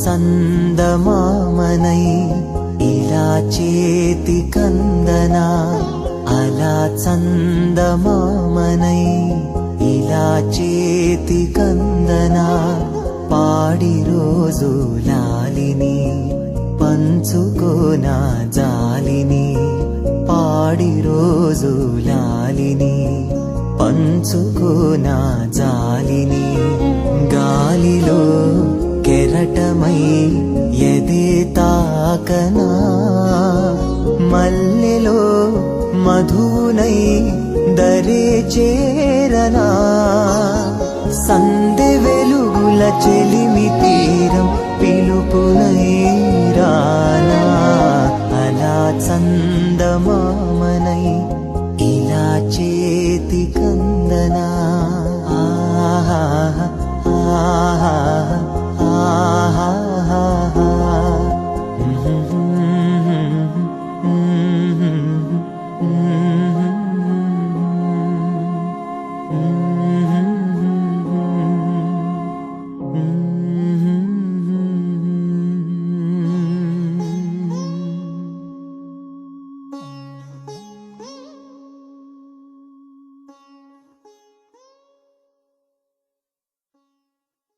సందమామనై ఇలా చేతి కందనా అలా చందమామనై ఇలా చేతి కందనా పాడి రోజు లాలిని పంచుకోనా జాలిని పాడి రోజు లాలిని పంచుకోనా జాలిని గాలిలో కెరటమై ఎదే తాకనా మల్లెలో మధునై దరే చేరనా సందె వెలుగుల చెలిమితి